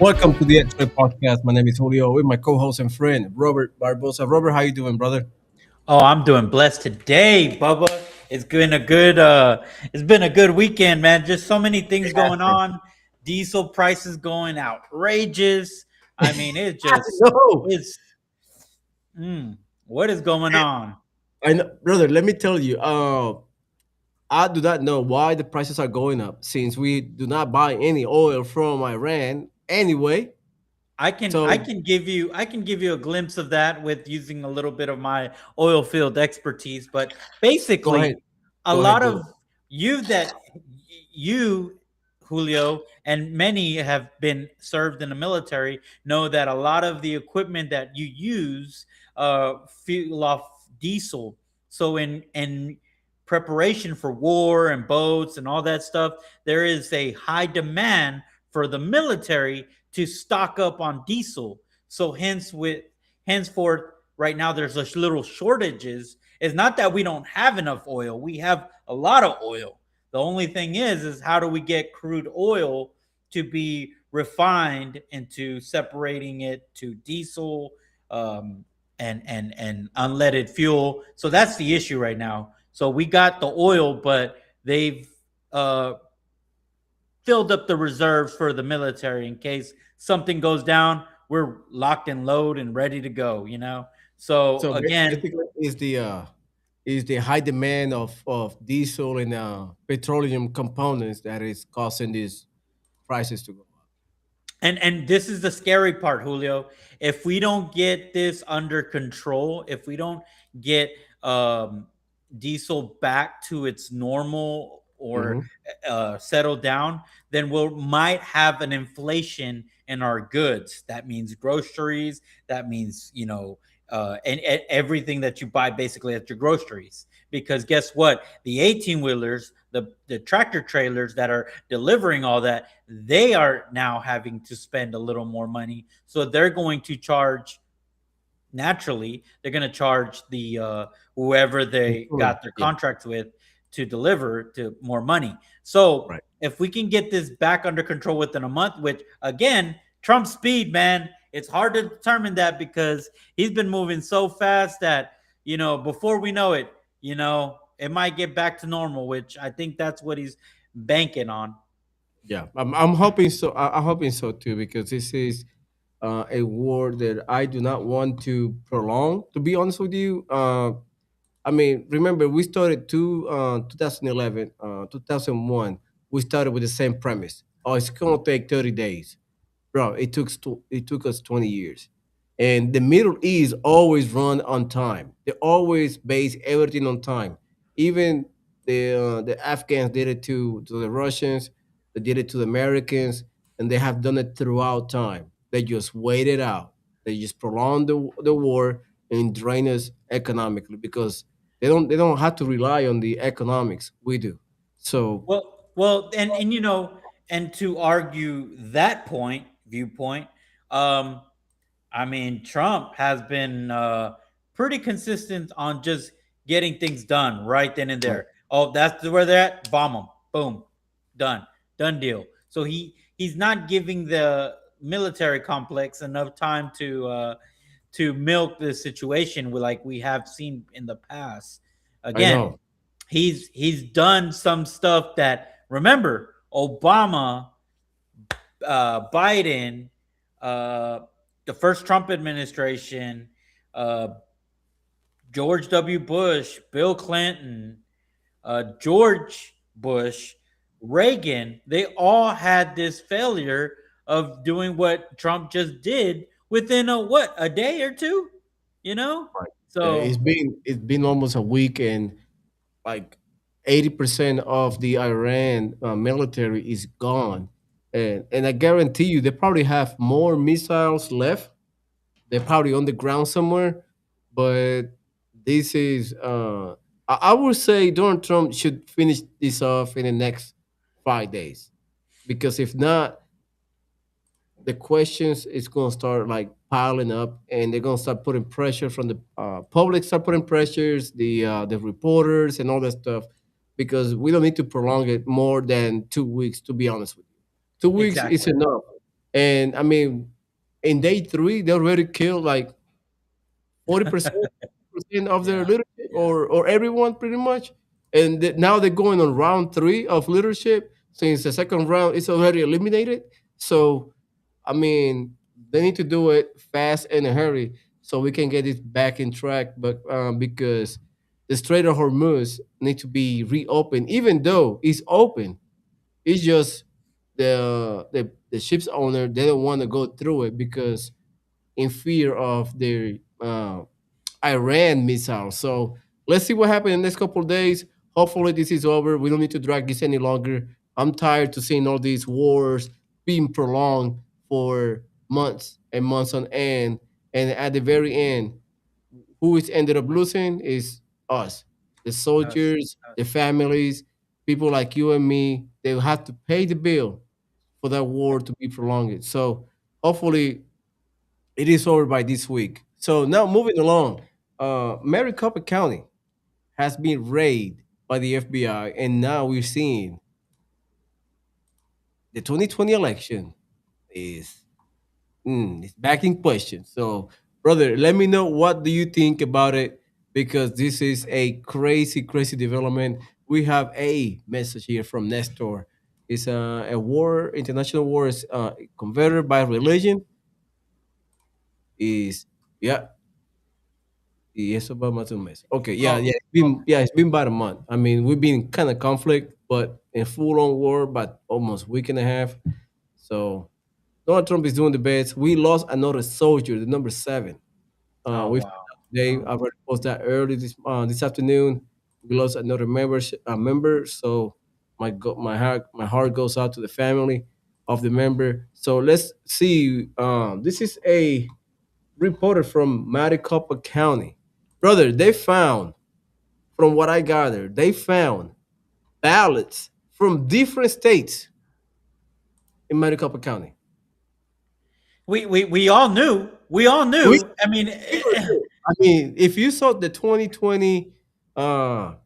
Welcome to the X-Ray Podcast. My name is Julio with my co-host and friend Robert Barbosa. Robert, how you doing, brother? Oh, I'm doing blessed today, Bubba. It's been a good weekend, man. Just so many things It has going been. on. Diesel prices going outrageous. I mean, No, it's what is going on? I know, brother. Let me tell you. I do not know why the prices are going up since we do not buy any oil from Iran anyway. So I can give you a glimpse of that with using a little bit of my oil field expertise, but go ahead, basically a go ahead, lot do it. of you that you Julio and many have been served in the military know that a lot of the equipment that you use fuel off diesel. So in preparation for war and boats and all that stuff, there is a high demand for the military to stock up on diesel. So henceforth, right now there's a little shortages. It's not that we don't have enough oil; we have a lot of oil. The only thing is how do we get crude oil to be refined into separating it to diesel um, and unleaded fuel. So that's the issue right now. So we got the oil, but they've uh, filled up the reserves for the military in case something goes down. We're locked and load and ready to go. So So again, basically, is the high demand of diesel and petroleum components that is causing these prices to go up. and this is the scary part, Julio. If we don't get this under control, if we don't get um, diesel back to its normal or Mhm. settle down, then we might have an inflation in our goods. That means groceries. That means and everything that you buy basically at your groceries. Because guess what? The 18 wheelers, the tractor trailers that are delivering all that, they are now having to spend a little more money. So they're going to charge naturally. They're going to charge the whoever they Mm, got their yeah, contracts with to deliver to more money. So right. if we can get this back under control within a month, which again, Trump's speed, man, it's hard to determine that because he's been moving so fast that before we know it, it might get back to normal, which I think that's what he's banking on. Yeah, I'm hoping so. I'm hoping so too because this is a war that I do not want to prolong. To be honest with you, I mean, remember we started 2011, 2001. We started with the same premise. Oh, it's gonna take 30 days, bro. It took us 20 years, and the Middle East always run on time. They always base everything on time. Even the Afghans did it to the Russians. They did it to the Americans, and they have done it throughout time. They just wait it out. They just prolong the war and drain us economically because they don't have to rely on the economics. We do. So Well, and and to argue that viewpoint, um, I mean, Trump has been pretty consistent on just getting things done right then and right. there. Oh, that's where they're at. Bomb them. Boom. Done. Done deal. So he's not giving the military complex enough time to milk the situation like we have seen in the past. I Again, know. he's done some stuff that remember Obama, Biden, uh, the first Trump administration, uh, George W. Bush, Bill Clinton, George Bush, Reagan, they all had this failure of doing what Trump just did within a day or two, you know? Right. So It's been almost a week, and like 80% of the Iran military is gone, and I guarantee you they probably have more missiles left. They're probably on the ground somewhere, but this is I would say Donald Trump should finish this off in the next 5 days because if not, the questions is going to start like piling up, and they're going to start putting pressure from the public, start putting pressures, the reporters and all that stuff, because we don't need to prolong it more than 2 weeks. To be honest with you, 2 weeks is exactly. enough. And I mean, in day three, they already killed like 40% of their Yeah, leadership, yeah. or everyone pretty much. And now they're going on round three of leadership since the second round is already eliminated. So, I mean, they need to do it fast and in a hurry so we can get it back in track. But because the Strait of Hormuz need to be reopened, even though it's open, it's just the ship's owner, they don't want to go through it because in fear of their Iran missile. So let's see what happens in the next couple of days. Hopefully, this is over. We don't need to drag this any longer. I'm tired to seeing all these wars being prolonged for months and months on end. And at the very end, who is ended up losing is us, the Us, soldiers, the us. families, people like you and me. They will have to pay the bill for that war to be prolonged. So hopefully, it is over by this week. So now moving along, Maricopa County has been raided by the FBI, and now we're seeing the 2020 election is it's back in question. So, brother, let me know what do you think about it because this is a crazy, crazy development. We have a message here from Nestor. It's a war, international war is converted by religion. Is yeah, Y eso va más de un mes. Okay, yeah, Oh, yeah, okay. it's been about a month. I mean, we've been kind of conflict, but in full on war, about almost week and a half. So Donald Trump is doing the best. We lost another soldier, the number seven. Oh, We wow. found out today. Wow. I already posted that early this afternoon. We lost another member. So my heart goes out to the family of the member. So let's see. This is a reporter from Maricopa County. Brother, they found, from what I gathered, they found ballots from different states in Maricopa County. We all knew. We all We, knew. I mean, we were sure. I mean, if you saw the 2020, the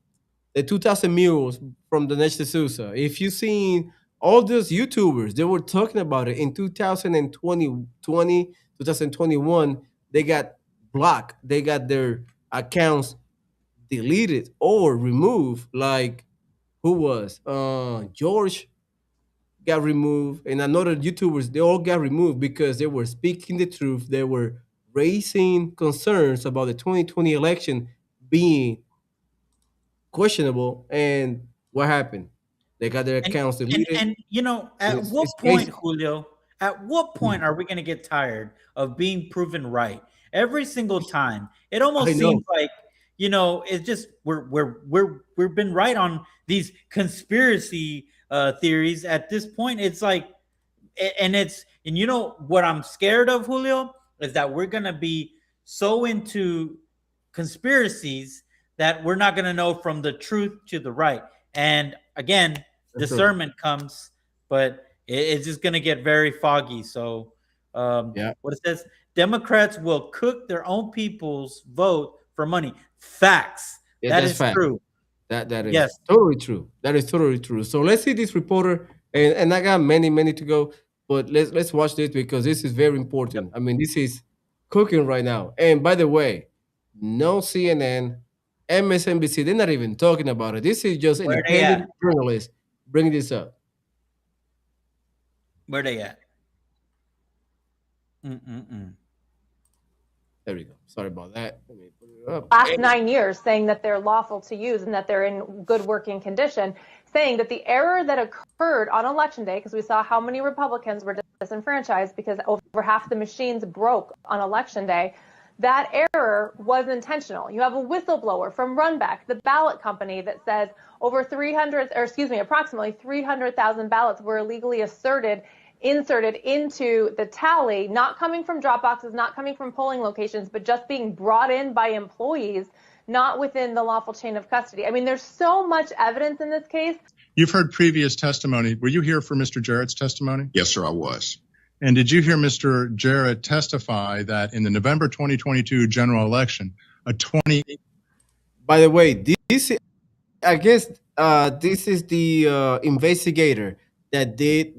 2000 mules from the Next Sousa, if you seen all those YouTubers, they were talking about it in 2021, they got blocked. They got their accounts deleted or removed. Like who was George got removed, and another YouTubers, they all got removed because they were speaking the truth. They were raising concerns about the 2020 election being questionable. And what happened? They got their and accounts deleted, and at it's what point, crazy. Julio? At what point are we going to get tired of being proven right every single time? It I almost seems know. like it's just we've been right on these conspiracy theories. At this point, it's like, and you know what I'm scared of, Julio, is that we're gonna be so into conspiracies that we're not gonna know from the truth to the right. And again, That's true. discernment comes, but it's just gonna get very foggy. So, Yeah, what it says, Democrats will cook their own people's vote for money. Facts. yeah, That that's is fact. true. That is Yes. totally true. That is totally true. So let's see this reporter, and I got many to go, but let's watch this because this is very Yep. important. I mean, this is cooking right now. And by the way, no CNN, MSNBC, they're not even talking about it. This is just Where they at? independent journalists bringing this up. Where they at? Mm-mm-mm. There we go. Sorry about that. Let me put it up. Last 9 years saying that they're lawful to use and that they're in good working condition, saying that the error that occurred on election day, because we saw how many Republicans were disenfranchised because over half the machines broke on election day, that error was intentional. You have a whistleblower from Runback, the ballot company, that says approximately 300,000 ballots were illegally inserted into the tally, not coming from drop boxes, not coming from polling locations, but just being brought in by employees, not within the lawful chain of custody. I mean, there's so much evidence in this case. You've heard previous testimony. Were you here for Mr. Jarrett's testimony? Yes, sir, I was. And did you hear Mr. Jarrett testify that in the November 2022 general election, a 20 By the way, this I guess this is the investigator that did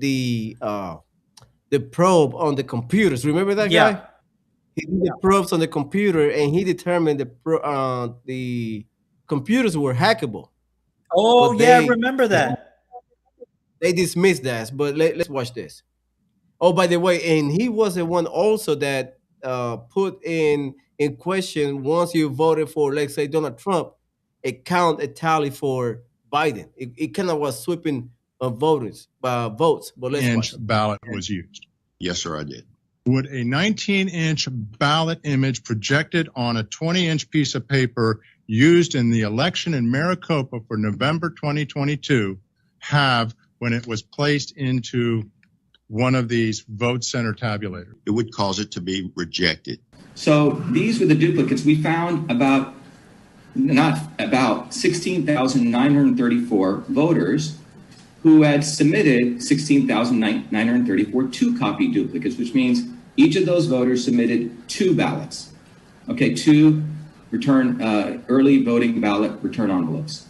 the probe on the computers. Remember that Yeah. guy? He did the probes on the computer, and he determined the computers were hackable. Oh, But yeah, I remember they that. they dismissed that. But let's watch this. Oh, by the way, and he was the one also that put in question, once you voted for, let's say, Donald Trump, it count a tally for Biden. It kind of was sweeping votes. But let's inch watch. ballot was used. Yes, sir, I did. Would a 19-inch ballot image projected on a 20-inch piece of paper used in the election in Maricopa for November 2022 have when it was placed into one of these vote center tabulators? It would cause it to be rejected. So these were the duplicates. We found about 16,934 voters who had submitted 16,934 two-copy duplicates, which means each of those voters submitted two ballots. Okay, two return early voting ballot return envelopes.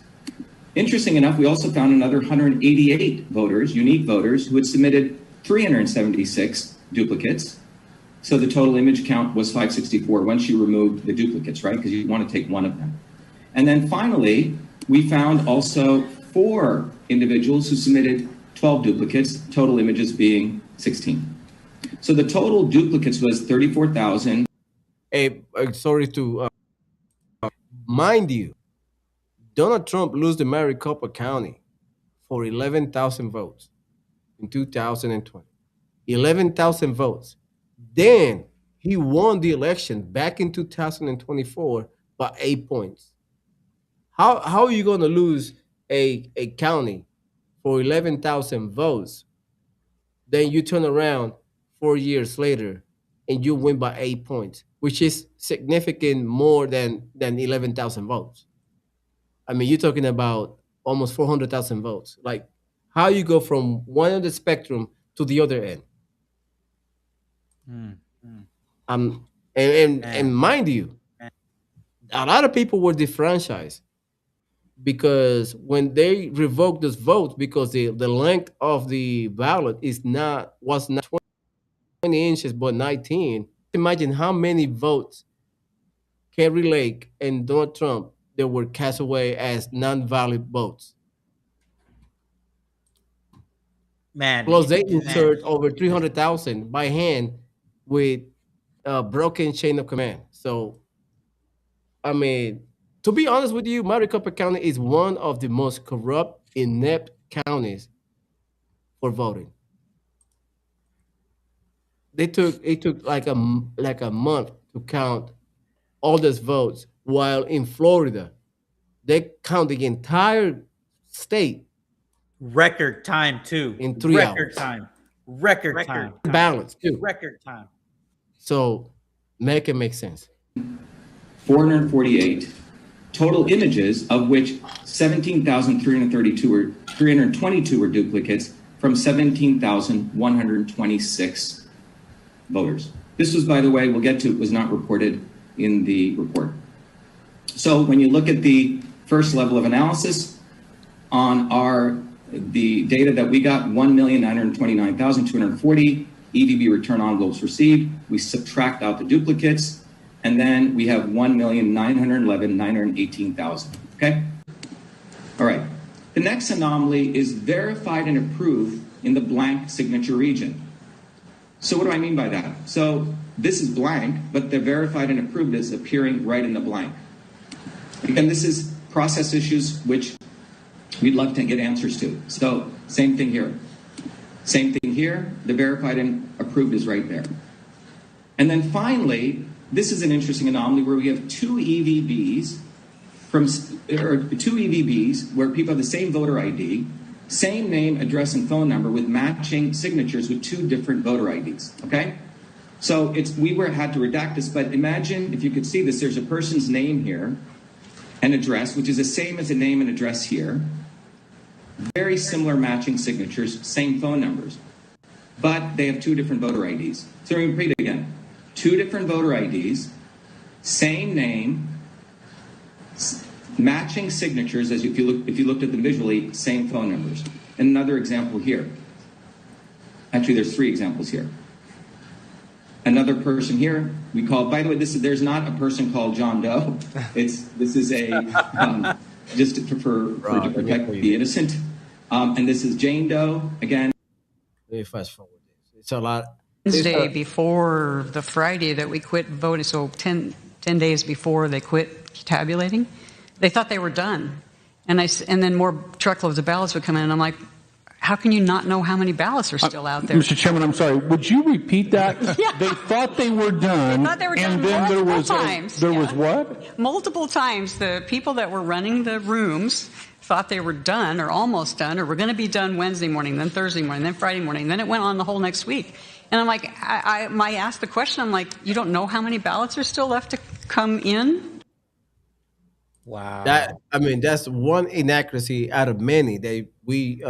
Interesting enough, we also found another 188 voters, unique voters, who had submitted 376 duplicates. So the total image count was 564 once you remove the duplicates, right? Because you want to take one of them. And then finally, we found also 4 individuals who submitted 12 duplicates, total images being 16. So the total duplicates was 34,000. Hey, sorry to mind you, Donald Trump lose the Maricopa County for 11,000 votes in 2020. 11,000 votes. Then he won the election back in 2024 by 8 points. How are you going to lose a county for 11,000 votes? Then you turn around 4 years later and you win by 8 points, which is significant more than 11,000 votes. I mean, you're talking about almost 400,000 votes. Like, how you go from one end of the spectrum to the other end? Mm. And Man. mind you, a lot of people were defranchised because when they revoked those votes, because the length of the ballot was not 20 inches but 19. Imagine how many votes Kerry Lake and Donald Trump that were cast away as non-valid votes. Man, Plus, they man. insert over 300,000 by hand with a broken chain of command. So, I mean, to be honest with you, Maricopa County is one of the most corrupt, inept counties for voting. It took like a month to count all those votes, while in Florida they count the entire state Record time too. in 3 hours. Record time. Balance too. Record time. So make it make sense. 448 total images, of which 322 were duplicates from 17,126 voters. This was, by the way, we'll get to, it was not reported in the report. So when you look at the first level of analysis on the data that we got, 1,929,240 EVB return envelopes received, we subtract out the duplicates, and then we have 1,911,918,000, okay? All right, the next anomaly is verified and approved in the blank signature region. So what do I mean by that? So this is blank, but the verified and approved is appearing right in the blank. Again, this is process issues which we'd love to get answers to. So same thing here. Same thing here, the verified and approved is right there. And then finally, this is an interesting anomaly where we have two EVBs where people have the same voter ID, same name, address, and phone number with matching signatures with two different voter IDs, okay? So had to redact this, but imagine if you could see this, there's a person's name here and address, which is the same as the name and address here. Very similar matching signatures, same phone numbers, but they have two different voter IDs. So let me repeat again. Two different voter IDs, same name, matching signatures, as if you looked at them visually, same phone numbers. And another example here. Actually, there's three examples here. Another person here, we call, by the way, there's not a person called John Doe. This is a, just to Let me protect tell you the this. innocent. And this is Jane Doe, again. Let me fast forward this. It's a lot. It's Wednesday a, before the Friday that we quit voting, so 10 days before they quit tabulating, they thought they were done. And then more truckloads of ballots would come in, and I'm like, how can you not know how many ballots are still out there? Mr. Chairman, I'm sorry. Would you repeat that? Yeah. They thought they were done. They thought they were done and then there multiple was times. there Yeah. was what? Multiple times, the people that were running the rooms thought they were done or almost done or were going to be done Wednesday morning, then Thursday morning, then Friday morning. Then it went on the whole next week. And I'm like, I asked the question, I'm like, you don't know how many ballots are still left to come in? Wow. that I mean, that's one inaccuracy out of many that we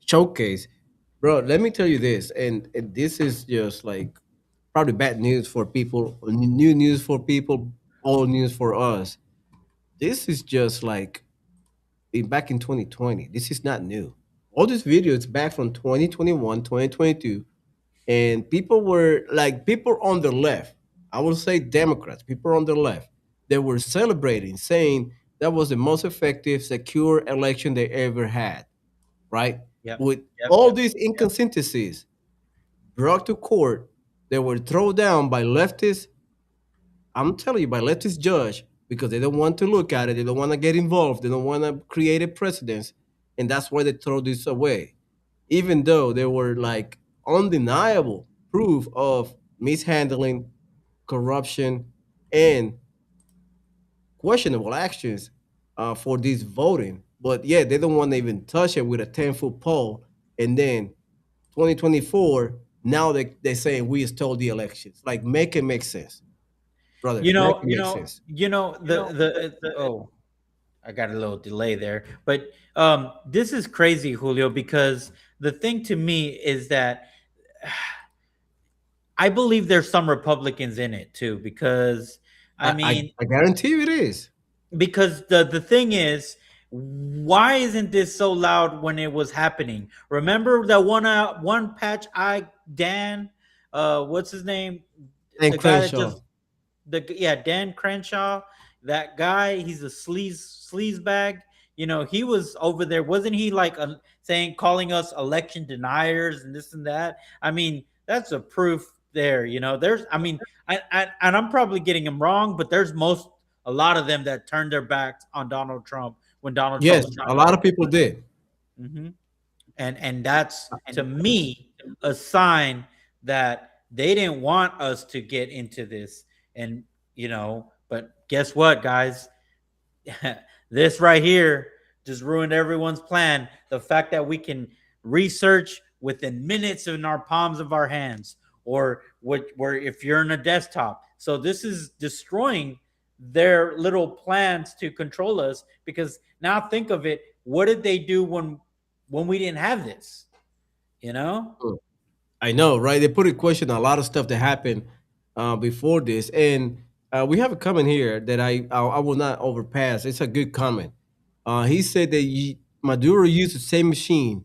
showcase, bro. Let me tell you this, and this is just like probably bad news for people, new news for people, old news for us. This is just like back in 2020. This is not new. All these videos back from 2021, 2022, and people were like people on the left. I will say Democrats, people on the left, they were celebrating, saying that was the most effective, secure election they ever had, right? Yep. With Yep. all Yep. these inconsistencies brought to court, they were thrown down by leftists. I'm telling you, by leftist judge, because they don't want to look at it, they don't want to get involved, they don't want to create a precedence, and that's why they throw this away. Even though there were like undeniable proof of mishandling, corruption, and questionable actions for this voting. But yeah, they don't want to even touch it with a 10-foot pole. And then 2024, now they're saying we stole the elections. Like, make it make sense, brother. You Make know, it make sense. oh, I got a little delay there, but this is crazy, Julio, because the thing to me is that I believe there's some Republicans in it too, because I mean, I guarantee you it is. because the thing is, why isn't this so loud when it was happening? Remember that one patch eye Dan, what's his name? And The guy that Crenshaw. just Dan Crenshaw, that guy, he's a sleaze bag. You know, he was over there, wasn't he? Like saying, calling us election deniers and this and that. I mean, that's a proof there. You know, there's, I mean, and I'm probably getting him wrong, but there's a lot of them that turned their backs on Donald Trump when Donald Trump Yes, was trying a to. lot of people did. Hmm. And that's, to me, a sign that they didn't want us to get into this. And but guess what, guys? This right here just ruined everyone's plan. The fact that we can research within minutes in our palms of our hands, or where if you're in a desktop. So this is destroying their little plans to control us, because now think of it, what did they do when we didn't have this? You know? I know, right? They put in question a lot of stuff that happened before this, and we have a comment here that I will not overpass. It's a good comment. He said that Maduro used the same machine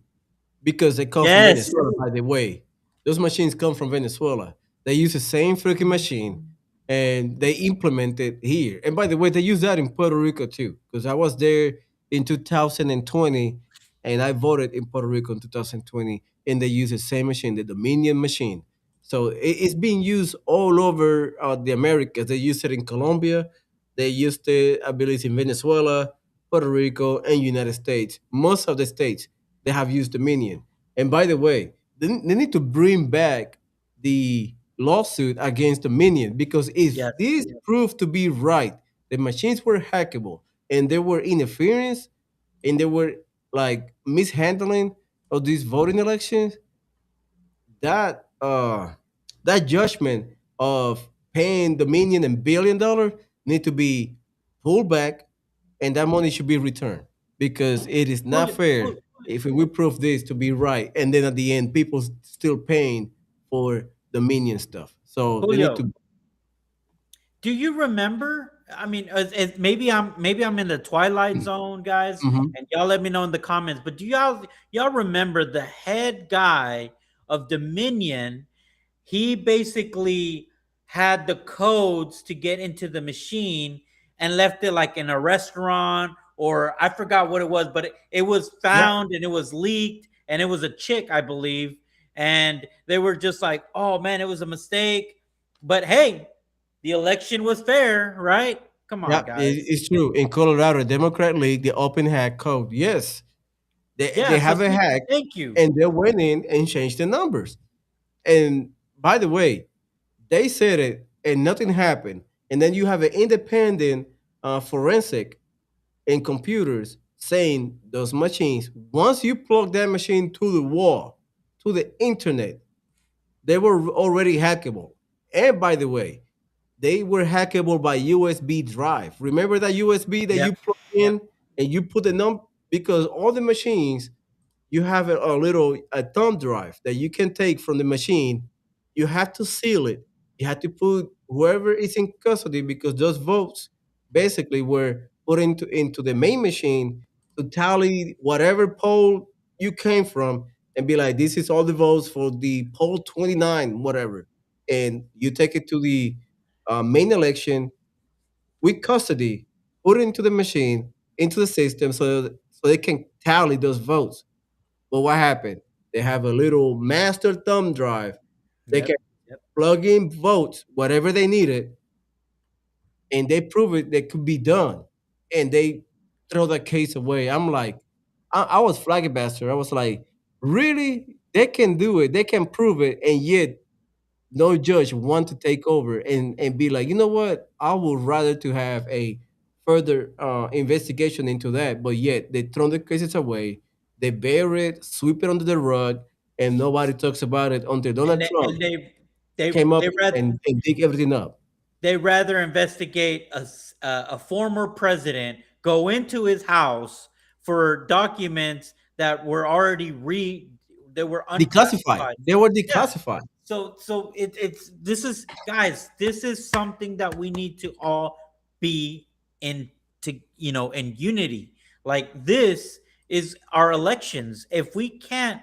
because they come from Yes. Venezuela. By the way, those machines come from Venezuela. They use the same freaking machine, and they implement it here. And by the way, they use that in Puerto Rico too, because I was there in 2020, and I voted in Puerto Rico in 2020, and they use the same machine, the Dominion machine. So it's being used all over the Americas. They use it in Colombia. They used it, I believe, in Venezuela, Puerto Rico, and United States. Most of the states they have used Dominion. And by the way, they need to bring back the lawsuit against Dominion, because if Yes. this proved to be right, the machines were hackable and there were interference and they were like mishandling of these voting elections, that that judgment of paying Dominion $1 billion need to be pulled back, and that money should be returned, because it is not Julio, fair if we prove this to be right, and then at the end people still paying for Dominion stuff. So they need Julio, to. do you remember? I mean, maybe I'm in the twilight zone, guys, Mhm. and y'all let me know in the comments. But do y'all remember the head guy of Dominion, he basically had the codes to get into the machine and left it like in a restaurant, or I forgot what it was, but it was Yeah, found and it was leaked, and it was a chick, I believe. And they were just like, oh man, it was a mistake. But hey, the election was fair, right? Come yeah, on, guys. it's true. In Colorado, Democrat League, the open hack code. Yes, they Yeah, so have a see, hack, thank you. and they went in and changed the numbers. And by the way, they said it, and nothing happened. And then you have an independent forensic in computers saying those machines, once you plug that machine to the wall, to the internet, they were already hackable. And by the way, they were hackable by USB drive. Remember that USB that Yep. you plug Yep. in and you put the number, because all the machines, you have a little a thumb drive that you can take from the machine. You have to seal it. You have to put whoever is in custody, because those votes basically were put into the main machine to tally whatever poll you came from, and be like, this is all the votes for the poll 29, whatever. And you take it to the main election with custody, put it into the machine, into the system, so they can tally those votes. But what happened? They have a little master thumb drive. They can Yep. Yep. plug in votes, whatever they needed, and they prove it that could be done. And they throw that case away. I'm like, I was flabbergasted. I was like, really? They can do it. They can prove it, and yet no judge want to take over and be like, you know what? I would rather to have a further investigation into that. But yet they throw the cases away, they bury it, sweep it under the rug, and nobody talks about it until And Donald they Trump and they they came up they rather and dig everything up. they rather investigate a former president, go into his house for documents that were already that were Declassified. unclassified. They were Yeah. declassified. So it's this is, guys, this is something that we need to all be in, to in unity. Like, this is our elections. If we can't,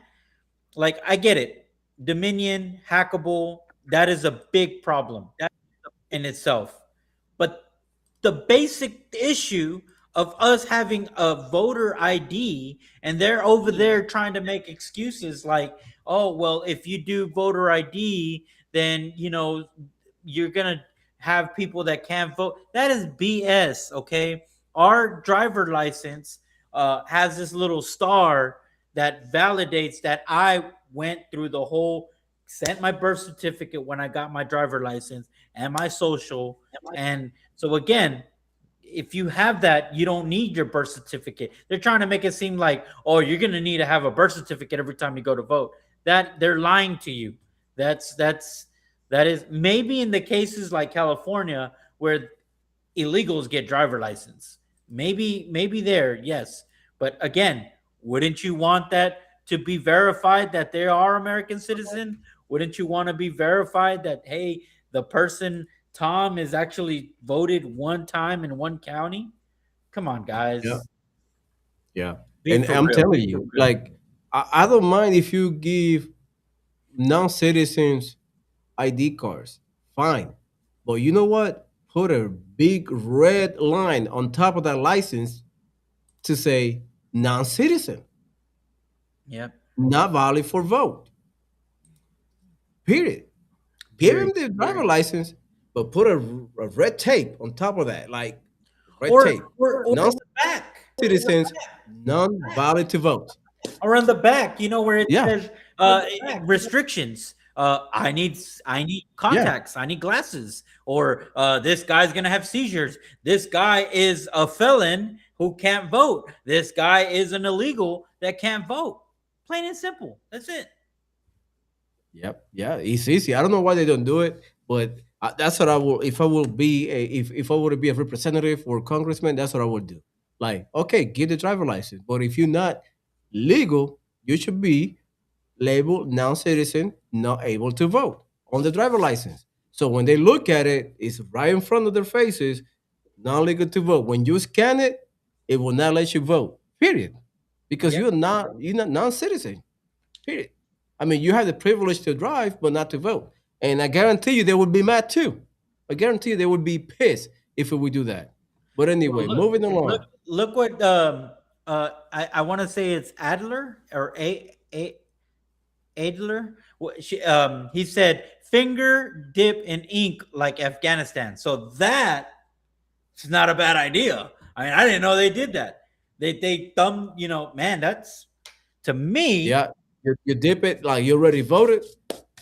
like, I get it, Dominion hackable, that is a big problem in itself. But the basic issue of us having a voter ID, and they're over there trying to make excuses like, oh, well, if you do voter ID, then, you're going to have people that can't vote. That is BS, okay? Our driver license has this little star that validates that I went through the whole, sent my birth certificate when I got my driver license and my social. And so again, if you have that, you don't need your birth certificate. They're trying to make it seem like, oh, you're going to need to have a birth certificate every time you go to vote. That they're lying to you. That is maybe in the cases like California where illegals get driver license. Maybe there, yes. But again, wouldn't you want that to be verified that they are American citizen? Wouldn't you want to be verified that, hey, the person Tom is actually voted one time in one county? Come on, Yeah. guys. Yeah. Be And for I'm real. telling Be for you, real. like, I don't mind if you give non-citizens ID cards. Fine. But you know what? Put a big red line on top of that license to say non-citizen, Yep. not valid for vote. Period. Give him Period. the driver Period. license, but put a red tape on top of that, like red Or tape. or on the back. Non-citizens, non-valid to vote. Or on the back, where it Yeah, says restrictions. I need yeah, contacts. I need glasses. Or this guy's gonna have seizures. This guy is a felon who can't vote. This guy is an illegal that can't vote. Plain and simple. That's it. yep, yeah. It's easy. I don't know why they don't do it, but that's what I will. If I will be if I were to be a representative or congressman, that's what I would do. Like, okay, get the driver license, but if you're not legal, you should be labeled non-citizen, not able to vote on the driver license. So when they look at it, it's right in front of their faces, not legal to vote. When you scan it, it will not let you vote. Period. Because Yep. you're not non-citizen. Period. I mean, you have the privilege to drive, but not to vote. And I guarantee you, they would be mad too. I guarantee you, they would be pissed if we do that. But Well, anyway, moving look, along. look what I want to say it's Adler or a Adler. He said finger dip in ink like Afghanistan. So that it's not a bad idea. I mean, I didn't know they did that. They thumb, man, that's to me Yeah, you dip it like you already voted.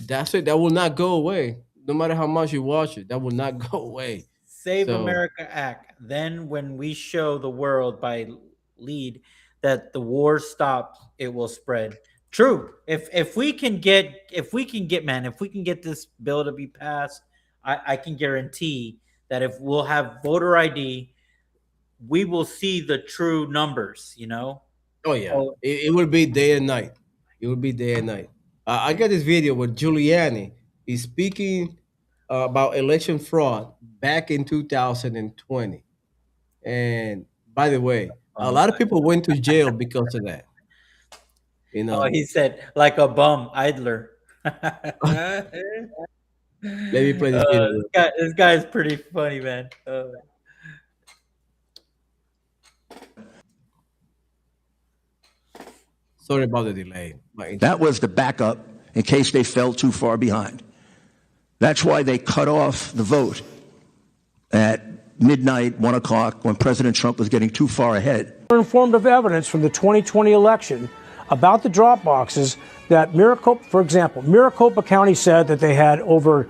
That's it. That will not go away. No matter how much you watch it, that will not go away. Save So, America Act. Then when we show the world by lead that the war stops, it will spread. True. If we can get this bill to be passed, I can guarantee that if we'll have voter ID, we will see the true numbers. oh yeah, So, it will be day and night. It will be day and night. I got this video where Giuliani is speaking about election fraud back in 2020. And by the way, a oh lot of my. people went to jail because of that. You Oh, know, he said like a bum idler. let me play this video. This guy is pretty funny, man. Sorry about the delay. That was the backup in case they fell too far behind. That's why they cut off the vote at midnight, 1 o'clock, when President Trump was getting too far ahead. We're informed of evidence from the 2020 election about the drop boxes that Maricopa, for example, Maricopa County said that they had over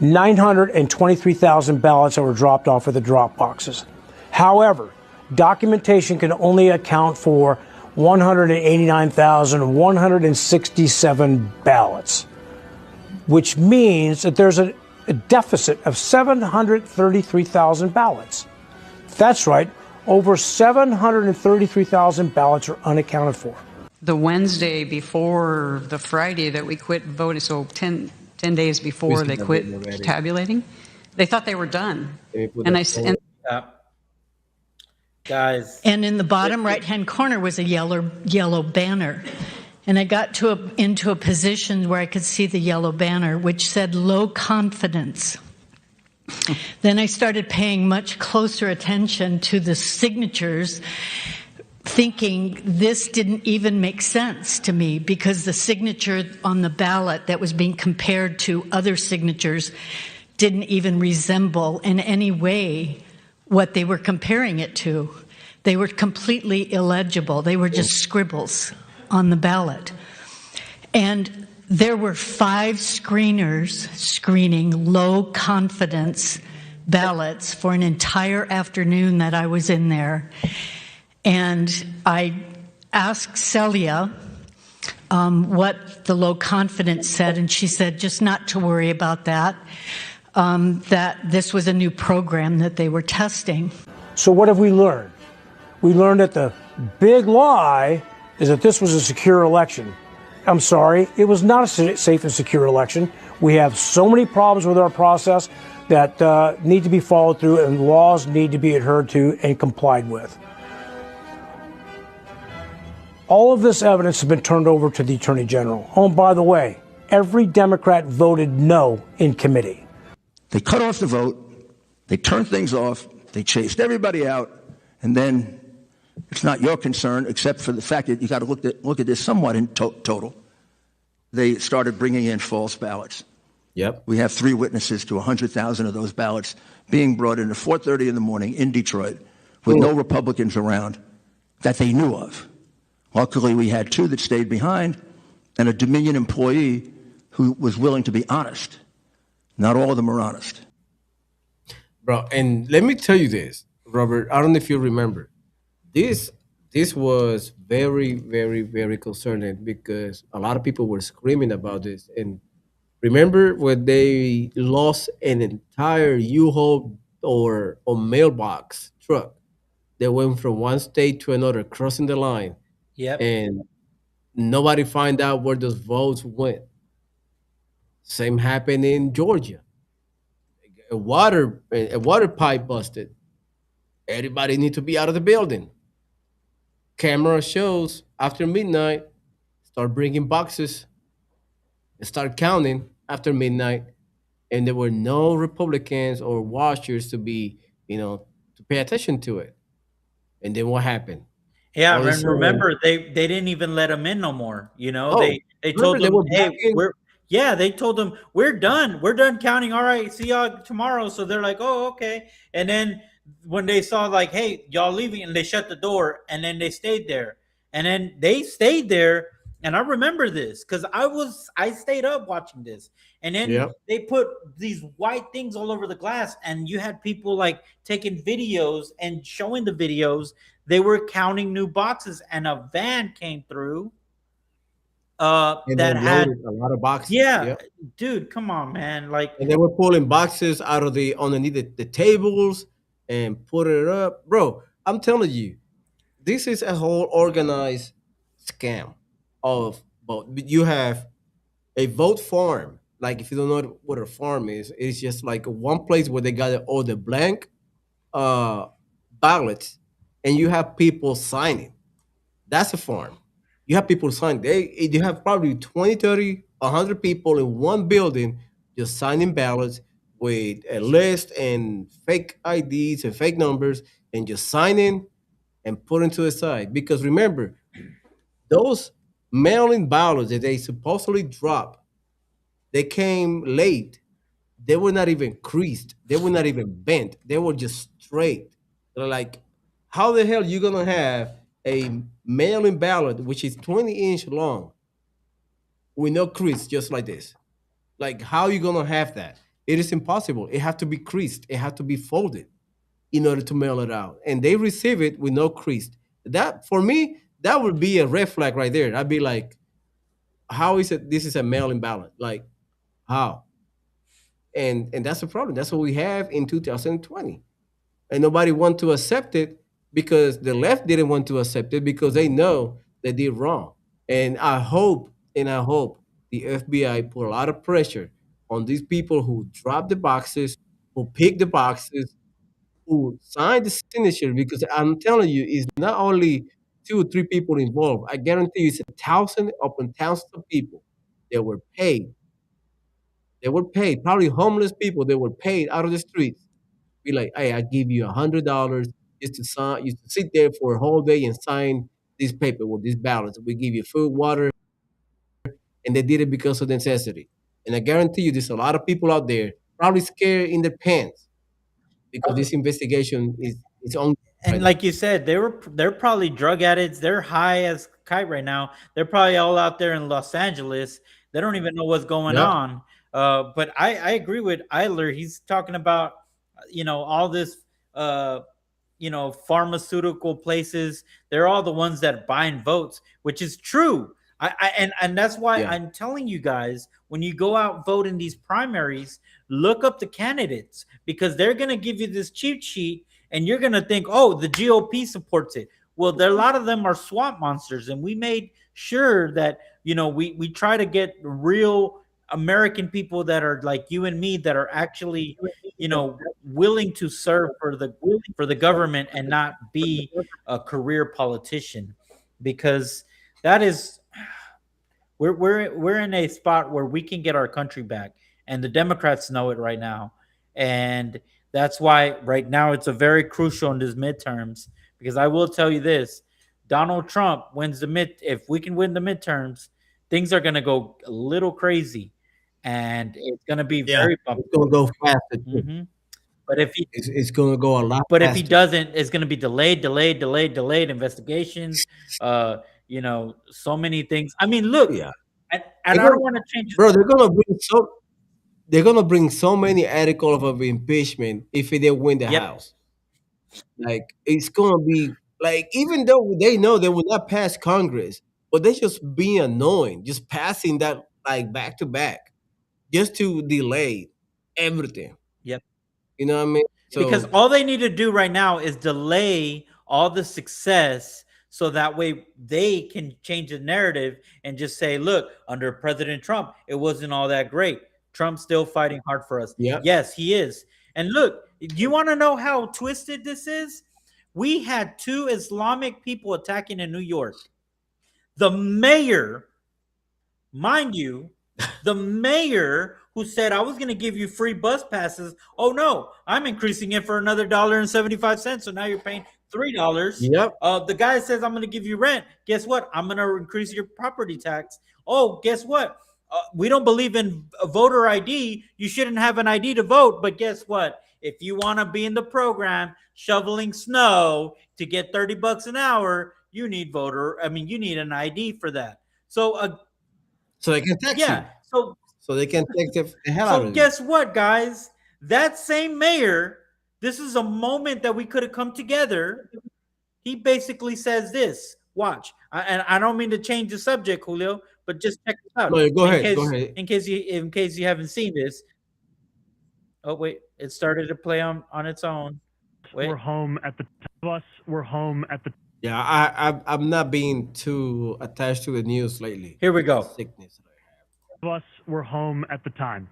923,000 ballots that were dropped off of the drop boxes. However, documentation can only account for 189,167 ballots, which means that there's a deficit of 733,000 ballots. That's right, over 733,000 ballots are unaccounted for. The Wednesday before the Friday that we quit voting, so 10 days before they quit tabulating, they thought they were done. And guys. And in the bottom right-hand corner was a yellow banner. And I got into a position where I could see the yellow banner, which said low confidence. Then I started paying much closer attention to the signatures, thinking this didn't even make sense to me because the signature on the ballot that was being compared to other signatures didn't even resemble in any way what they were comparing it to. They were completely illegible. They were just scribbles on the ballot. And there were 5 screeners screening low confidence ballots for an entire afternoon that I was in there. And I asked Celia what the low confidence said, and she said just not to worry about that, that this was a new program that they were testing. So what have we learned? We learned that the big lie is that this was a secure election. I'm sorry, it was not a safe and secure election. We have so many problems with our process that need to be followed through, and laws need to be adhered to and complied with. All of this evidence has been turned over to the Attorney General. Oh, and by the way, every Democrat voted no in committee. They cut off the vote, they turned things off, they chased everybody out, and then it's not your concern, except for the fact that you got to look at this somewhat in total. They started bringing in false ballots. Yep. We have 3 witnesses to 100,000 of those ballots being brought in at 4:30 in the morning in Detroit with no Republicans around that they knew of. Luckily, we had 2 that stayed behind and a Dominion employee who was willing to be honest. Not all of them are honest. Bro, and let me tell you this, Robert. I don't know if you remember. This was very, very, very concerning because a lot of people were screaming about this. And remember when they lost an entire U-Haul or mailbox truck that went from one state to another, crossing the line, Yep. and nobody find out where those votes went. Same happened in Georgia. A water pipe busted. Everybody need to be out of the building. Camera shows after midnight, start bringing boxes start counting after midnight, and there were no Republicans or watchers to be, to pay attention to it. And then what happened? Yeah, All of a and sudden, remember they didn't even let him in no more. You know, oh, they remember told they them, were "Hey, backing. we're yeah." They told them we're done counting. All right, see y'all tomorrow. So they're like, "Oh, okay." And then when they saw like, "Hey, y'all leaving," and they shut the door, and then they stayed there, and then they stayed there. And I remember this because I stayed up watching this, and then Yeah, they put these white things all over the glass, and you had people like taking videos and showing the videos. They were counting new boxes, and a van came through and they that had, loaded a lot of boxes. yeah, Yeah, dude, come on, man. Like, and they were pulling boxes out of the underneath the tables and put it up, bro. I'm telling you, this is a whole organized scam of vote. You have a vote farm. Like if you don't know what a farm is, it's just like one place where they got all the blank uh ballots, and you have people signing. That's a farm. You have people signing. You have probably 20, 30, 100 people in one building just signing ballots with a list and fake IDs and fake numbers, and just signing and putting to the side. Because remember, those mail-in ballots that they supposedly drop, they came late. They were not even creased. They were not even bent. They were just straight. They're like, how the hell you gonna have a mail-in ballot which is 20-inch long with no crease just like this? Like, how you gonna have that? It is impossible. It has to be creased. It has to be folded in order to mail it out. And they receive it with no crease. That for me, that would be a red flag right there. I'd be like, how is it this is a mail-in ballot? Like, how? And that's the problem. That's what we have in 2020. And nobody want to accept it because the left didn't want to accept it because they know they did wrong. And I hope the FBI put a lot of pressure on these people who dropped the boxes, who picked the boxes, who signed the signature. Because I'm telling you, it's not only 2 or 3 people involved. I guarantee you, it's a thousand upon thousands of people that were paid. They were paid, probably homeless people. They were paid out of the streets. Be like, hey, I give you $100 just to sign, just to sit there for a whole day and sign this paper with this ballots. We give you food, water, and they did it because of necessity. And I guarantee you, there's a lot of people out there probably scared in their pants because this investigation is on right and now. like you said, they're probably drug addicts. They're high as kite right now. They're probably all out there in Los Angeles. They don't even know what's going Yep. on. But I agree with Eiler. He's talking about all this uh, pharmaceutical places. They're all the ones that buying votes, which is true. And that's why Yeah. I'm telling you guys, when you go out vote in these primaries, look up the candidates because they're going to give you this cheat sheet, and you're going to think, oh, the GOP supports it. Well, there a lot of them are swamp monsters, and we made sure that we try to get real American people that are like you and me that are actually willing to serve for the government and not be a career politician, because that is we're in a spot where we can get our country back, and the Democrats know it right now. And that's why right now it's a very crucial in these midterms, because I will tell you this: Donald Trump wins if we can win the midterms, things are going to go a little crazy, and it's going to be Yeah. very It's bumpy. gonna go faster too. Hmm. But if he It's gonna go a lot but if he faster. doesn't, it's going to be delayed investigations. So many things. I mean, look, Yeah. and They're I gonna, don't want to change. bro, they're gonna bring so many articles of impeachment if they win the Yep, House. Like it's gonna be like, even though they know they will not pass Congress, but they just being annoying, just passing that like back to back, just to delay everything. yep. You know what I mean? Because So all they need to do right now is delay all the success, so that way they can change the narrative and just say, look, under President Trump, it wasn't all that great. Trump's still fighting hard for us. yeah, Yes, he is. And look, you want to know how twisted this is? We had two Islamic people attacking in New York. The mayor, mind you, The mayor who said I was going to give you free bus passes. Oh no, I'm increasing it for another $1.75. So now you're paying $3. Yep. The guy says I'm going to give you rent. Guess what? I'm going to increase your property tax. Oh, guess what? We don't believe in a voter ID. You shouldn't have an ID to vote. But guess what? If you want to be in the program shoveling snow to get $30 an hour, you need voter. I mean, you need an ID for that. So So they can tax yeah. you. So So they can take the hell out so of you. guess what, guys? That same mayor, this is a moment that we could have come together. He basically says this. Watch, and I don't mean to change the subject, Julio, but just check this out No, go ahead. Go ahead. in case you haven't seen this. Oh wait, it started to play on its own. Wait. We're home at the us. We're home at the. Yeah, I'm not being too attached to the news lately. Here we go. Sickness. Us were home at the time.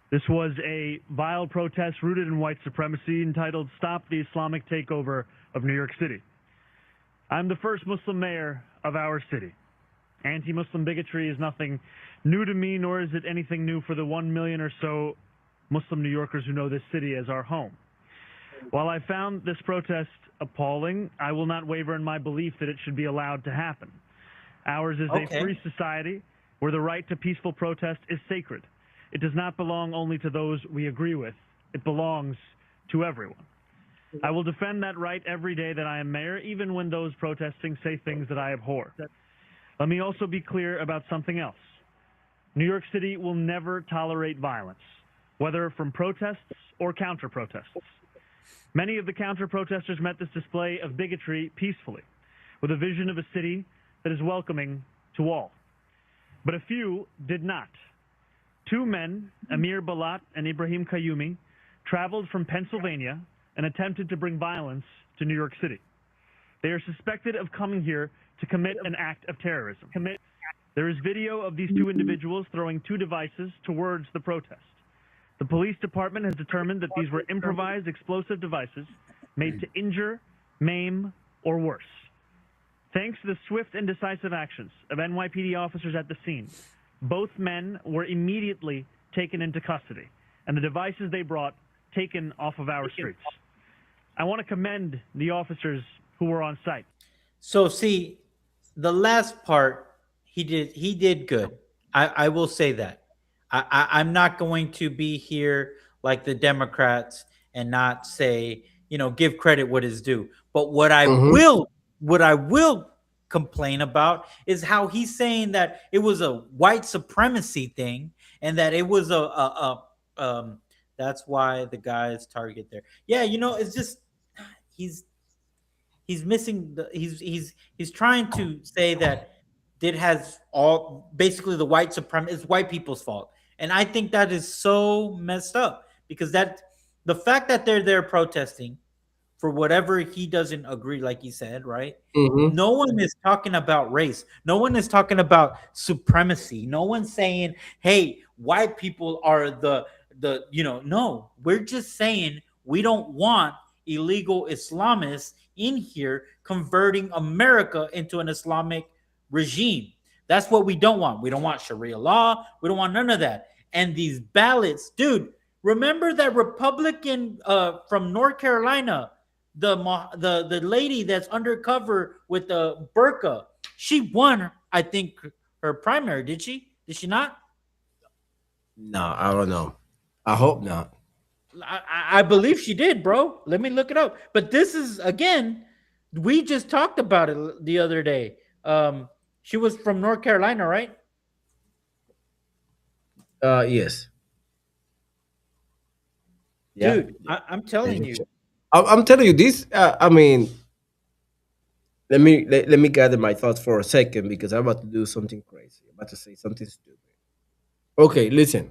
This was a vile protest rooted in white supremacy entitled Stop the Islamic Takeover of New York City. I'm the first Muslim mayor of our city. Anti-Muslim bigotry is nothing new to me, nor is it anything new for the 1 million or so Muslim New Yorkers who know this city as our home. While I found this protest appalling, I will not waver in my belief that it should be allowed to happen. Ours is a free society where the right to peaceful protest is sacred. It does not belong only to those we agree with. It belongs to everyone. I will defend that right every day that I am mayor, even when those protesting say things that I abhor. Let me also be clear about something else. New York City will never tolerate violence, whether from protests or counter-protests. Many of the counter-protesters met this display of bigotry peacefully, with a vision of a city that is welcoming to all. But a few did not. Two men, Amir Balat and Ibrahim Kayumi, traveled from Pennsylvania and attempted to bring violence to New York City. They are suspected of coming here to commit an act of terrorism. There is video of these two individuals throwing two devices towards the protest. The police department has determined that these were improvised explosive devices made to injure, maim, or worse. Thanks to the swift and decisive actions of NYPD officers at the scene, both men were immediately taken into custody, and the devices they brought taken off of our streets. I want to commend the officers who were on site. So see, the last part he did good. I will say that. I'm not going to be here like the Democrats and not say, give credit what is due. But what I will complain about is how he's saying that it was a white supremacy thing and that it was that's why the guy's target there. Yeah, it's just he's missing he's trying to say that it has all basically the white supremacy is white people's fault. And I think that is so messed up because that the fact that they're there protesting for whatever he doesn't agree, like he said, right? Mm-hmm. No one is talking about race. No one is talking about supremacy. No one's saying, hey, white people are no, we're just saying we don't want illegal Islamists in here converting America into an Islamic regime. That's what we don't want. We don't want Sharia law. We don't want none of that. And these ballots, dude, remember that Republican from North Carolina, the lady that's undercover with the burqa, she won, I think, her primary. Did she? Did she not? No, I don't know. I hope not. I believe she did, bro. Let me look it up. But this is again, we just talked about it the other day. She was from North Carolina, right? Yes. Dude, I'm telling you. I'm telling you this. I mean, let me gather my thoughts for a second because I'm about to do something crazy. I'm about to say something stupid. Okay, listen,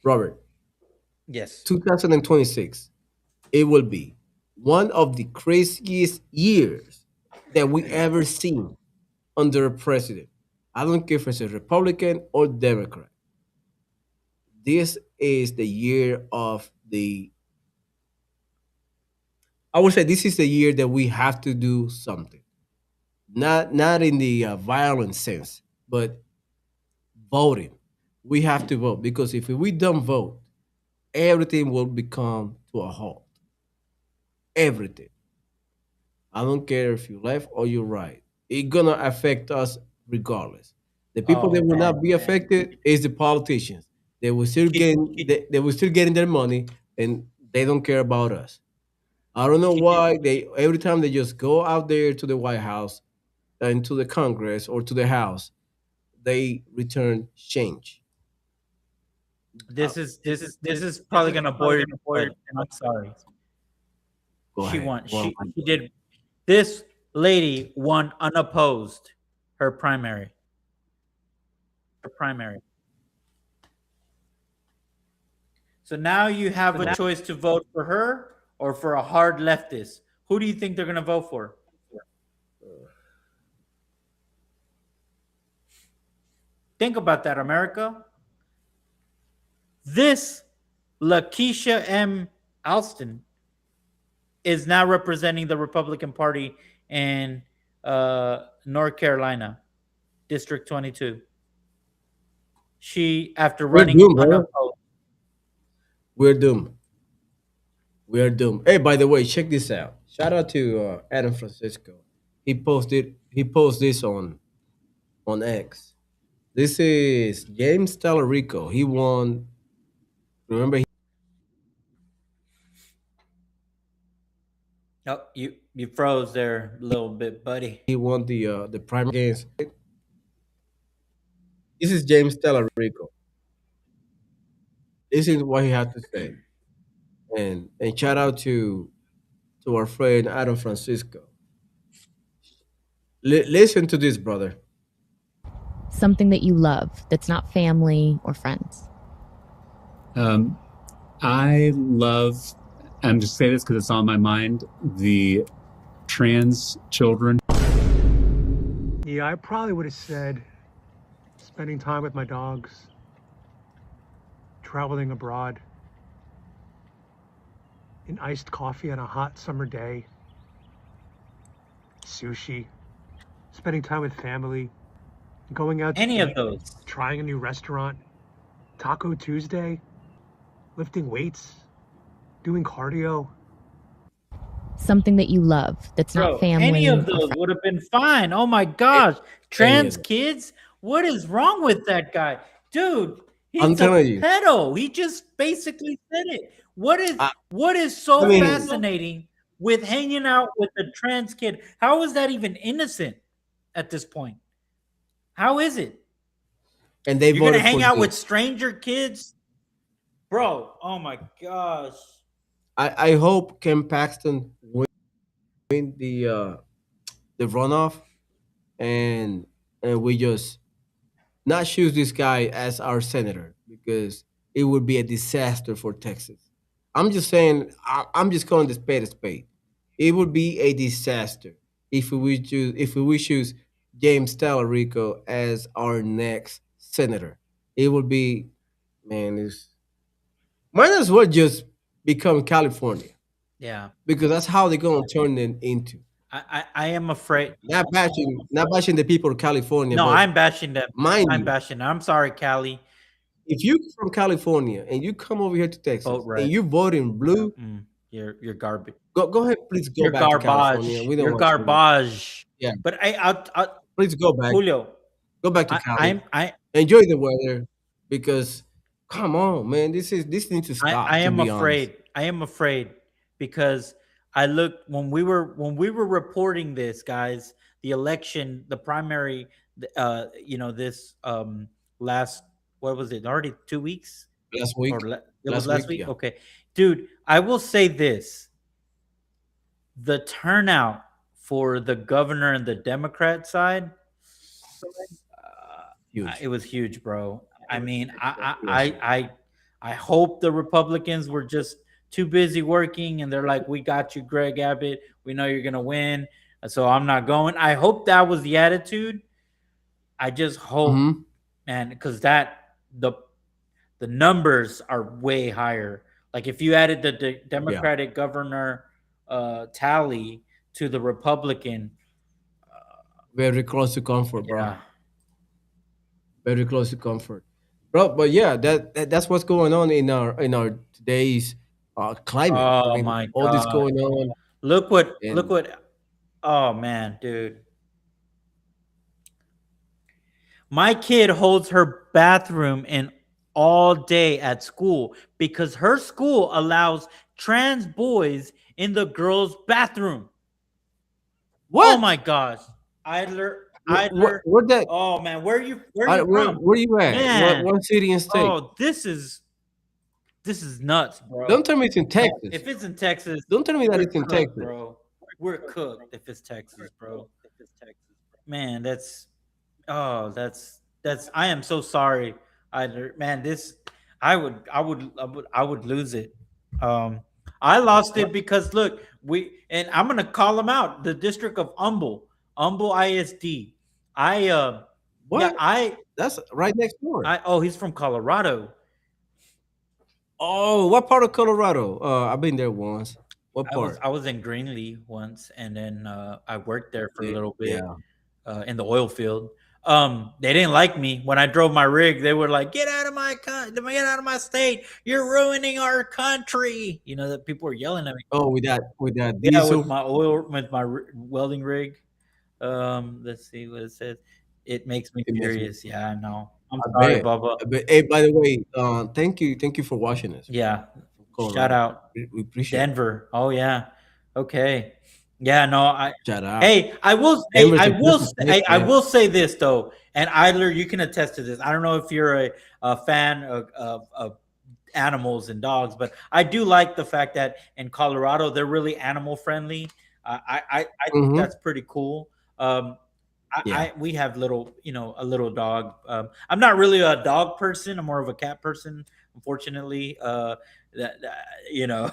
Robert. Yes. 2026. It will be one of the craziest years that we ever seen under a president. I don't care if it's a Republican or Democrat. This is the year of the. I would say this is the year that we have to do something. Not in the violent sense, but voting. we have to vote because if we don't vote, everything will become to a halt. Everything. I don't care if you left or you right. It's gonna affect us regardless. The people that Oh will not man, be affected is the politicians. she, she, They will still getting their money and they don't care about us. I don't know she did. why they every time they just go out there to the White House and to the Congress or to the House, they return change. Uh, This is probably gonna bore you, but I'm sorry. Go ahead. Go on. She did. This lady won unopposed her primary. Her primary. So now you have a choice to vote for her or for a hard leftist. Who do you think they're gonna vote for? Think about that, America. This Lakeisha M. Alston is now representing the Republican Party in North Carolina, District 22. She, after We're running doomed, brother. unopposed, We're doomed. We are doomed. Hey, by the way, check this out. Shout out to Adam Francisco. He posted this on X. This is James Tallarico. He won. Remember, oh, you froze there a little bit, buddy. he won the primary against. This is James Tallarico. This is what he had to say. And shout out to our friend Adam Francisco. Listen to this, brother. Something that you love that's not family or friends. I love, I'm just saying this because it's on my mind, the trans children. Yeah, I probably would have said spending time with my dogs, traveling abroad, an iced coffee on a hot summer day, sushi, spending time with family, going out to Any of eat, those. trying a new restaurant, Taco Tuesday, lifting weights, doing cardio. Something that you love that's Bro, not family. any of or those friends. would have been fine. Oh my gosh. Trans kids? What is wrong with that guy? Dude, I'm he's a telling you. pedo. He just basically said it. What is so I mean- fascinating with hanging out with a trans kid? How is that even innocent at this point? How is it? And they You're gonna voted hang for out this. with stranger kids? Bro, oh my gosh. I hope Ken Paxton win the runoff, and we just not choose this guy as our senator because it would be a disaster for Texas. I'm just saying. I'm just calling the spade a spade. It would be a disaster if we choose James Tallarico as our next senator. It would be, man. It's might as well just become California Yeah. because that's how they're gonna turn it into. I am afraid. Not bashing the people of California, No, but I'm bashing them. mind I'm you, bashing them. I'm sorry, Callie. if you're from California and you come over here to Texas Vote red. and you vote in blue, You're garbage. go ahead, please go You're back to California. garbage. We don't You're want you here. garbage. Yeah, But I'll please go back. Julio. Go back to Cali. I Enjoy the weather because come on, man, this needs to stop. I To am be honest, afraid. I am afraid because I looked when we were reporting this, guys, the election, the primary, this last, what was it? Already 2 weeks last week, or it was last week. yeah. Okay, dude, I will say this: the turnout for the governor and the Democrat side, Huge. it was huge, bro. I mean, I hope the Republicans were just too busy working and they're like, "We got you, Greg Abbott. We know you're gonna win, so I'm not going." I hope that was the attitude. I just hope, Mhm. man, because the numbers are way higher. Like if you added the Democratic governor tally to the Republican, Very close to comfort, bro. yeah. Very close to comfort. bro. But yeah, that's what's going on in our today's climate. I Oh mean, my all this god. going on, Look and what oh man, dude. My kid holds her bathroom in all day at school because her school allows trans boys in the girls' bathroom. Oh what? my gosh. Idler. Where that? Oh man, where are you from? Where you at? Man. What city and state? Oh, this is nuts, bro. Don't tell me it's in Texas. If it's in Texas, Don't tell me that we're it's in cooked, Texas. bro. We're cooked if it's Texas, bro. Man, that's I am so sorry. Man, this I would lose it. Um I lost What? it because look, and I'm gonna call them out. The district of Humble ISD. I yeah, What? That's right next door. I oh he's from Colorado. Oh, what part of Colorado? I've been there once. What part? I was in Greenlee once, and then I worked there for a little bit Yeah. in the oil field. They didn't like me when I drove my rig. They were like, "Get out of my get out of my state! You're ruining our country!" You know that people were yelling at me. Oh, with that Yeah, with diesel. my oil, with my welding rig. Let's see what it says. It makes me It makes me. furious. Yeah, I know. I'm I sorry, bet. Bubba. I bet. Hey, by the way, thank you for watching us Yeah. from Shout Colorado. out We appreciate it. Denver. Oh yeah. Okay. Yeah, no, Shout out. hey, I will say Denver's a beautiful place, I man. will say this though, and Idler, you can attest to this. I don't know if you're a fan of animals and dogs, but I do like the fact that in Colorado they're really animal friendly. I think Mm-hmm. that's pretty cool. Um, Yeah. we have little, a little dog. I'm not really a dog person. I'm more of a cat person. Unfortunately, that you know,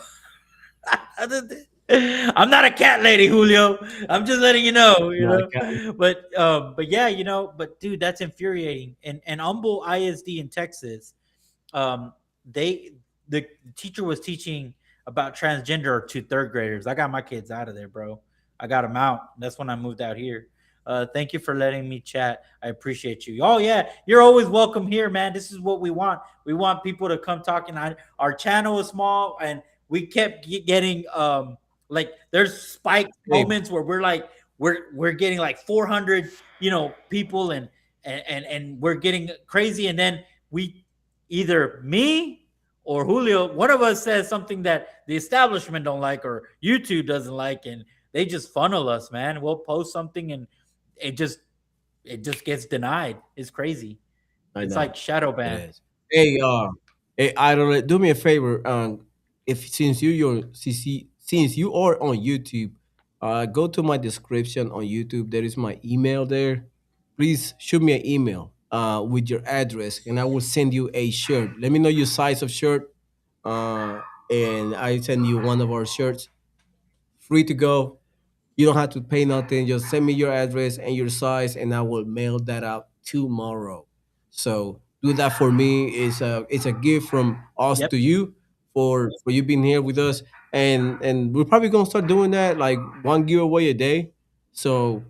I'm not a cat lady, Julio. I'm just letting you know, Not a cat. but yeah, but dude, that's infuriating. And Humble ISD in Texas, they the teacher was teaching about transgender to third graders. I got my kids out of there, bro. I got them out. That's when I moved out here. Thank you for letting me chat. I appreciate you. Oh yeah, you're always welcome here, man. This is what we want. We want people to come talk. And our channel is small, and we kept getting like there's spike Hey, moments where we're like we're getting like 400 people, and we're getting crazy, and then we either me or Julio, one of us says something that the establishment don't like or YouTube doesn't like, and they just funnel us, man. We'll post something and it just it just gets denied. It's crazy. I It's know like shadow it ban. is. Hey, hey, Idol, do me a favor. If since you are on YouTube, go to my description on YouTube. There is my email there. Please shoot me an email with your address, and I will send you a shirt. Let me know your size of shirt, uh, and I send you one of our shirts, free to go. You don't have to pay nothing. Just send me your address and your size, and I will mail that out tomorrow. So do that for me. It's a gift from us Yep. to you for you being here with us, and we're probably gonna start doing that like one giveaway a day. So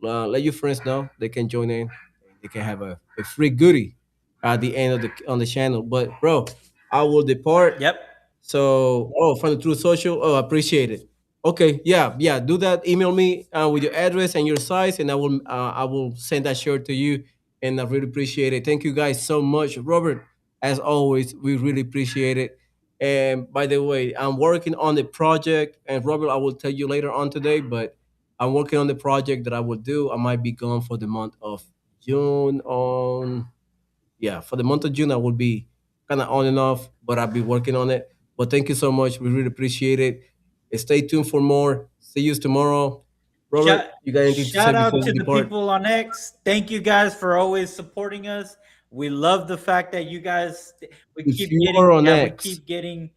let your friends know they can join in. They can have a free goodie at the end of the on the channel. But bro, I will depart. Yep. So, oh, from the True Social. Oh, appreciate it. Okay, yeah, yeah. Do that. Email me with your address and your size, and I will send that shirt to you. And I really appreciate it. Thank you guys so much, Robert. As always, we really appreciate it. And by the way, I'm working on the project, and Robert, I will tell you later on today. But I'm working on the project that I will do. I might be gone for the month of June on yeah, for the month of June, I will be kind of on and off, but I'll be working on it. But thank you so much. We really appreciate it. Stay tuned for more. See you tomorrow. Shout, Robert, you got anything to say shout before out we to the depart? people on X. Thank you guys for always supporting us. We love the fact that you guys If you are on X, let we us keep getting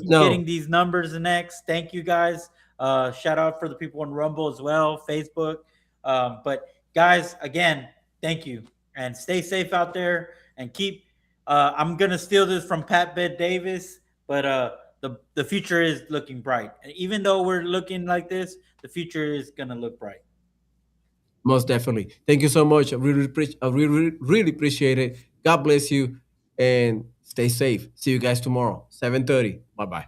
know. these numbers in X. Thank you guys. Shout out for the people on Rumble as well, Facebook. But guys, again, thank you and stay safe out there and keep. I'm gonna steal this from Pat Bed Davis, but the future is looking bright. And even though we're looking like this, the future is gonna look bright. Most definitely. Thank you so much. I really appreciate it. God bless you. and stay safe. See you guys tomorrow, 7:30. Bye-bye.